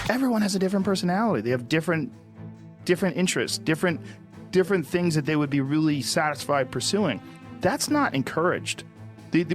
everyone has a different personality. They have different interests, different things that they would be really satisfied pursuing. That's not encouraged.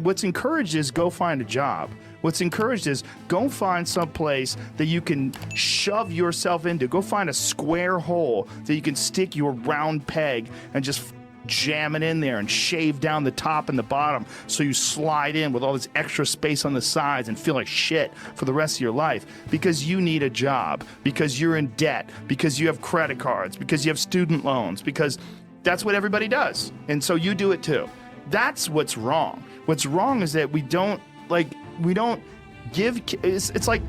What's encouraged is go find a job. What's encouraged is go find some place that you can shove yourself into. Go find a square hole that you can stick your round peg and just jam it in there and shave down the top and the bottom so you slide in with all this extra space on the sides and feel like shit for the rest of your life because you need a job, because you're in debt, because you have credit cards, because you have student loans, because that's what everybody does. And so you do it too. That's what's wrong. What's wrong is that we don't give, it's like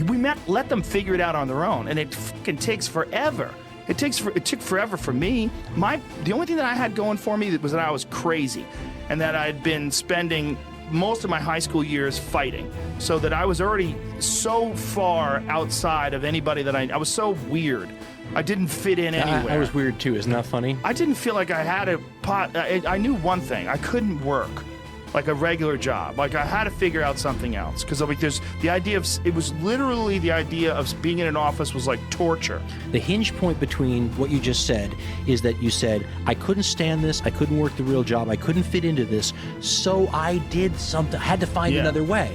we let them figure it out on their own, and it fucking takes forever. It took forever for me. The only thing that I had going for me was that I was crazy, and that I'd been spending most of my high school years fighting, so that I was already so far outside of anybody that I was so weird. I didn't fit in anywhere. I was weird too. Isn't that funny? I didn't feel like I had a pot. I knew one thing. I couldn't work like a regular job. Like I had to figure out something else, because like there's the idea of, it was literally the idea of being in an office was like torture. The hinge point between what you just said is that you said, I couldn't stand this, I couldn't work the real job, I couldn't fit into this, so I did something, I had to find another way.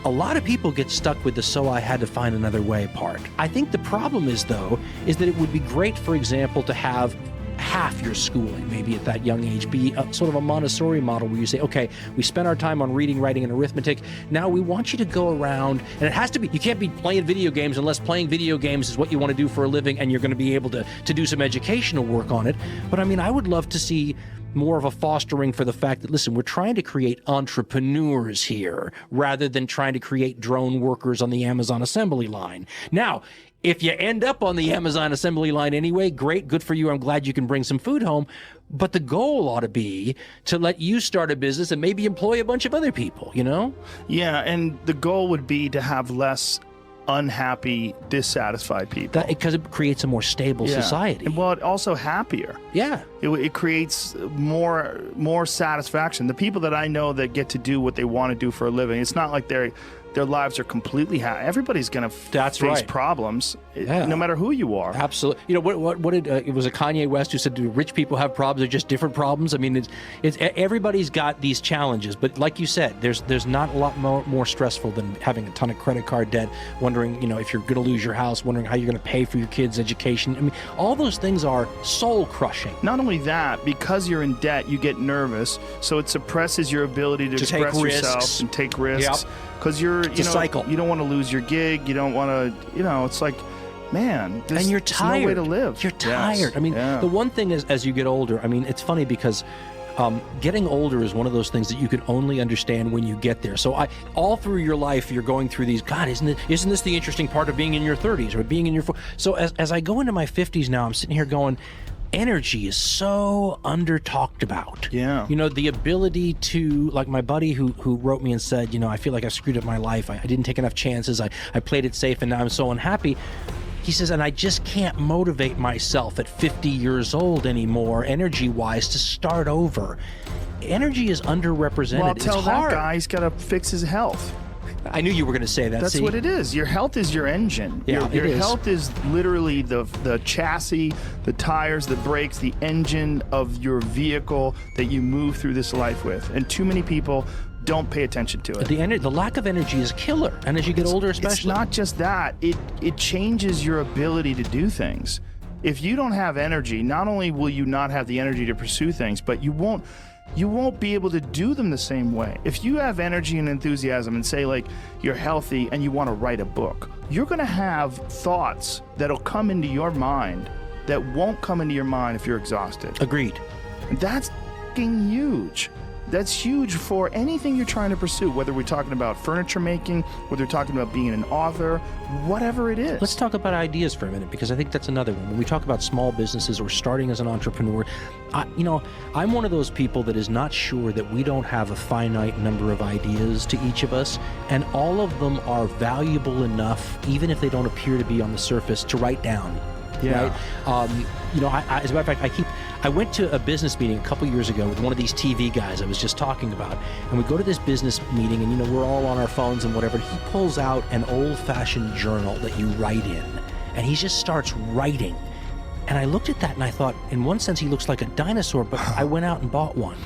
A lot of people get stuck with the "so I had to find another way" part. I think the problem is, though, is that it would be great, for example, to have half your schooling, maybe at that young age, be sort of a Montessori model where you say, okay, we spent our time on reading, writing, and arithmetic. Now we want you to go around, and it has to be, you can't be playing video games unless playing video games is what you want to do for a living and you're going to be able to do some educational work on it. But I mean, I would love to see more of a fostering for the fact that, listen, we're trying to create entrepreneurs here rather than trying to create drone workers on the Amazon assembly line. Now, if you end up on the Amazon assembly line anyway, great, good for you. I'm glad you can bring some food home. But the goal ought to be to let you start a business and maybe employ a bunch of other people, you know? Yeah, and the goal would be to have less unhappy, dissatisfied people. Because it creates a more stable society. And, well, it also happier. Yeah. It creates more satisfaction. The people that I know that get to do what they want to do for a living, it's not like their lives are completely happy. Everybody's going to face problems, no matter who you are. Absolutely. You know, what did it was a Kanye West who said, do rich people have problems or just different problems? I mean, it's everybody's got these challenges, but like you said, there's not a lot more stressful than having a ton of credit card debt, wondering, you know, if you're going to lose your house, wondering how you're going to pay for your kids' education. I mean, all those things are soul crushing. Not only that, because you're in debt, you get nervous, so it suppresses your ability to express yourself and take risks. Because it's a cycle. You don't want to lose your gig. You don't want to, it's like, man, and you're tired. There's no way to live. You're tired. Yes. I mean, the one thing is, as you get older, I mean, it's funny because getting older is one of those things that you can only understand when you get there. So all through your life, you're going through these, God, isn't this the interesting part of being in your 30s or being in your 40s? So as I go into my 50s now, I'm sitting here going, energy is so under talked about. Yeah. You know, the ability to, like my buddy who wrote me and said, you know, I feel like I screwed up my life. I didn't take enough chances. I played it safe and now I'm so unhappy. He says, and I just can't motivate myself at 50 years old anymore, energy-wise, to start over. Energy is underrepresented. Well, tell that guy he's got to fix his health. I knew you were going to say that. That's what it is. Your health is your engine. Yeah, your health is literally the chassis, the tires, the brakes, the engine of your vehicle that you move through this life with. And too many people don't pay attention to it. The lack of energy is killer. And as you get older especially. It's not just that. It changes your ability to do things. If you don't have energy, not only will you not have the energy to pursue things, but you won't be able to do them the same way. If you have energy and enthusiasm and say like you're healthy and you want to write a book, you're going to have thoughts that'll come into your mind that won't come into your mind if you're exhausted. Agreed. And that's fucking huge. That's huge for anything you're trying to pursue, whether we're talking about furniture making, whether we're talking about being an author, whatever it is. Let's talk about ideas for a minute, because I think that's another one. When we talk about small businesses or starting as an entrepreneur, I'm one of those people that is not sure that we don't have a finite number of ideas to each of us, and all of them are valuable enough, even if they don't appear to be on the surface, to write down. Yeah. Right? As a matter of fact, I went to a business meeting a couple years ago with one of these TV guys I was just talking about, and we go to this business meeting, and we're all on our phones and whatever. And he pulls out an old-fashioned journal that you write in, and he just starts writing. And I looked at that and I thought, in one sense, he looks like a dinosaur, but I went out and bought one.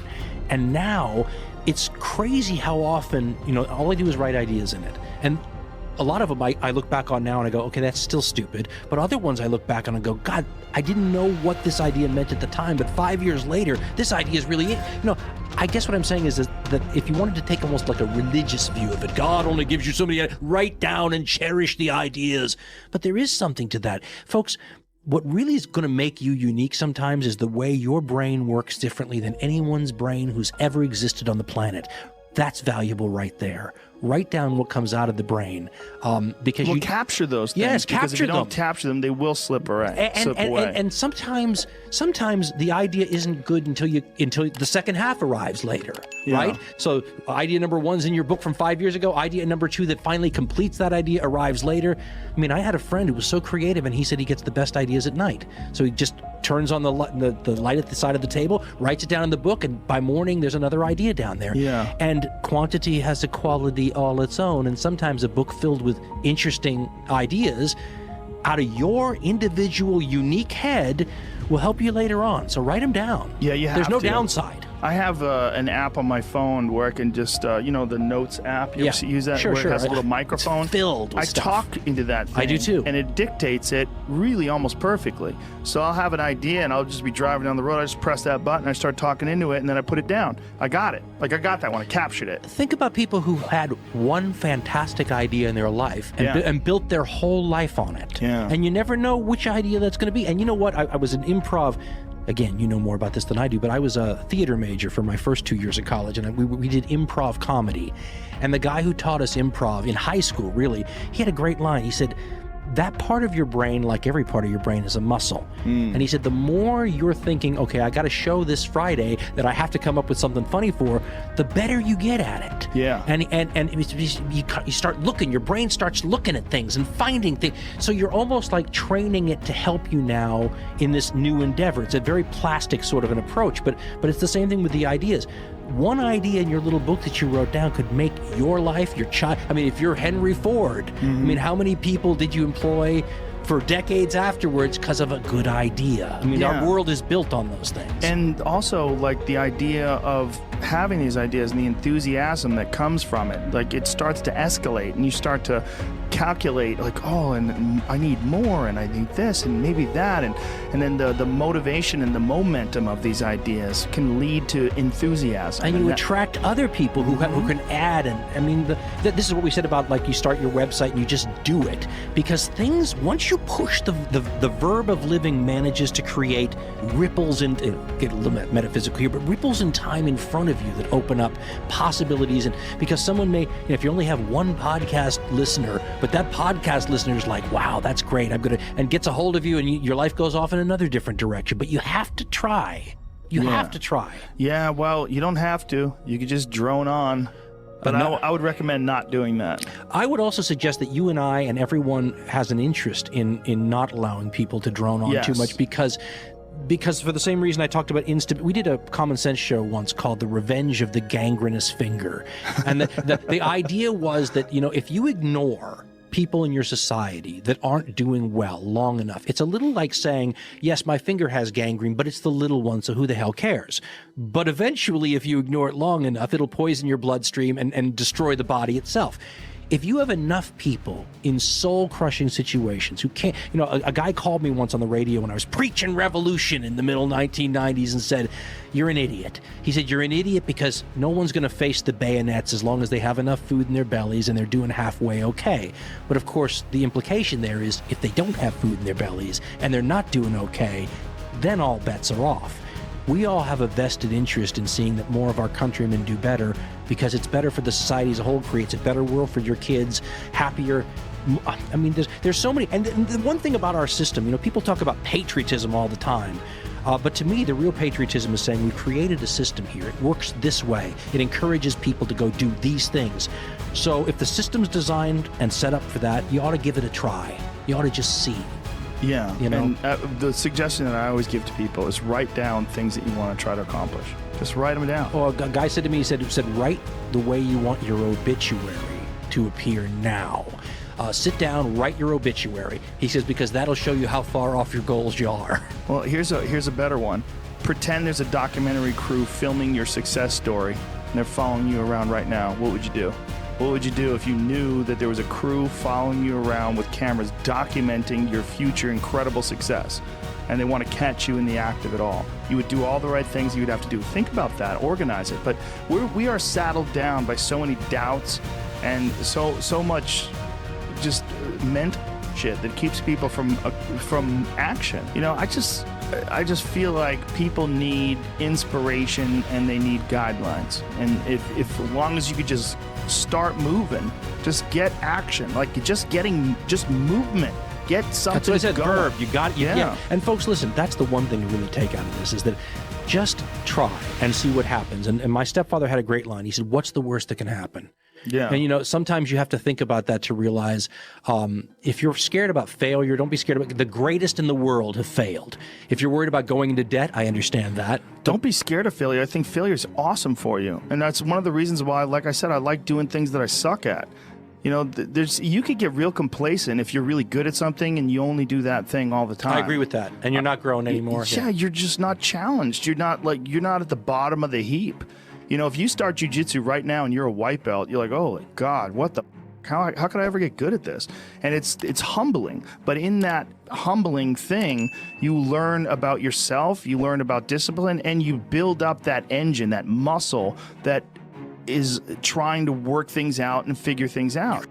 And now it's crazy how often, all I do is write ideas in it. And a lot of them I look back on now and I go, okay, that's still stupid. But other ones I look back on and go, God, I didn't know what this idea meant at the time, but 5 years later, this idea is really it. I guess what I'm saying is that if you wanted to take almost like a religious view of it, God only gives you so many, write down and cherish the ideas. But there is something to that. Folks, what really is going to make you unique sometimes is the way your brain works differently than anyone's brain who's ever existed on the planet. That's valuable right there. Write down what comes out of the brain, because you capture those things. Yes, because if you don't capture them, they will slip away. And sometimes the idea isn't good until the second half arrives later, right? So idea number 1's in your book from 5 years ago. Idea number 2 that finally completes that idea arrives later. I mean, I had a friend who was so creative, and he said he gets the best ideas at night. So he just turns on the light at the side of the table, writes it down in the book, and by morning there's another idea down there. Yeah. And quantity has a quality all its own, and sometimes a book filled with interesting ideas out of your individual unique head will help you later on. So write them down. Yeah, you have There's no to. downside. I have an app on my phone where I can just, the Notes app. You ever use that? Sure. It has a little microphone. It's filled with stuff. I talk into that thing. I do too. And it dictates it really almost perfectly. So I'll have an idea and I'll just be driving down the road. I just press that button. I start talking into it and then I put it down. I got it. I got that one. I captured it. Think about people who had one fantastic idea in their life and built their whole life on it. Yeah. And you never know which idea that's going to be. And you know what? I was an improv. Again, you know more about this than I do, but I was a theater major for my first 2 years of college, and we did improv comedy. And the guy who taught us improv in high school, really, he had a great line. He said, that part of your brain, like every part of your brain, is a muscle. And he said, the more you're thinking, okay, I got to show this Friday that I have to come up with something funny for, the better you get at it. Yeah. And you start looking, your brain starts looking at things and finding things. So you're almost like training it to help you now in this new endeavor. It's a very plastic sort of an approach, but it's the same thing with the ideas. One idea in your little book that you wrote down could make your life, your child. I mean, if you're Henry Ford, I mean, how many people did you employ for decades afterwards because of a good idea? I mean, our world is built on those things. And also, like, the idea of having these ideas and the enthusiasm that comes from it, like, it starts to escalate and you start to calculate, like, oh, and I need more and I need this and maybe that, and then the motivation and the momentum of these ideas can lead to enthusiasm. And you attract other people who can add. And I mean, this is what we said about, like, you start your website and you just do it. Because things, once you push, the verb of living manages to create ripples in, get a little metaphysical here, but ripples in time in front of you that open up possibilities. And because someone may, if you only have one podcast listener, but that podcast listener is like, wow, that's great, and gets a hold of you, and your life goes off in another different direction. But you have to try. You have to try. Yeah, well, you don't have to. You could just drone on. But I would recommend not doing that. I would also suggest that you and I and everyone has an interest in not allowing people to drone on too much, because for the same reason I talked about we did a common sense show once called The Revenge of the Gangrenous Finger. And the idea was that, if you ignore people in your society that aren't doing well long enough, it's a little like saying, yes, my finger has gangrene, but it's the little one, so who the hell cares? But eventually, if you ignore it long enough, it'll poison your bloodstream and destroy the body itself. If you have enough people in soul-crushing situations who can't, a guy called me once on the radio when I was preaching revolution in the middle 1990s and said, you're an idiot. He said, you're an idiot because no one's going to face the bayonets as long as they have enough food in their bellies and they're doing halfway okay. But of course, the implication there is if they don't have food in their bellies and they're not doing okay, then all bets are off. We all have a vested interest in seeing that more of our countrymen do better, because it's better for the society as a whole, creates a better world for your kids, happier. I mean, there's so many. And the one thing about our system, people talk about patriotism all the time. But to me, the real patriotism is saying we've created a system here. It works this way. It encourages people to go do these things. So if the system's designed and set up for that, you ought to give it a try. You ought to just see. Yeah. You know? And the suggestion that I always give to people is write down things that you want to try to accomplish. Just write them down. Well, a guy said to me, he said, write the way you want your obituary to appear now. Sit down, write your obituary. He says, because that'll show you how far off your goals you are. Well, here's a better one. Pretend there's a documentary crew filming your success story, and they're following you around right now. What would you do? What would you do if you knew that there was a crew following you around with cameras documenting your future incredible success, and they want to catch you in the act of it all? You would do all the right things you would have to do. Think about that, organize it. But we are saddled down by so many doubts and so much just mental shit that keeps people from action. You know, I just feel like people need inspiration and they need guidelines. And if as long as you could just start moving, just get action, like just movement, get something. That's what I said. Going. Verb. You got it. Yeah. And folks, listen. That's the one thing to really take out of this is that just try and see what happens. And my stepfather had a great line. He said, "What's the worst that can happen?" Yeah. And, you know, sometimes you have to think about that to realize if you're scared about failure, don't be scared about the greatest in the world have failed. If you're worried about going into debt, I understand that. Don't be scared of failure. I think failure is awesome for you. And that's one of the reasons why, like I said, I like doing things that I suck at. You know, you could get real complacent if you're really good at something and you only do that thing all the time. I agree with that. And you're not growing anymore. Yeah, you're just not challenged. You're not at the bottom of the heap. You know, if you start jiu-jitsu right now and you're a white belt, you're like, oh, God, what the how could I ever get good at this? And it's humbling. But in that humbling thing, you learn about yourself, you learn about discipline, and you build up that engine, that muscle that is trying to work things out and figure things out.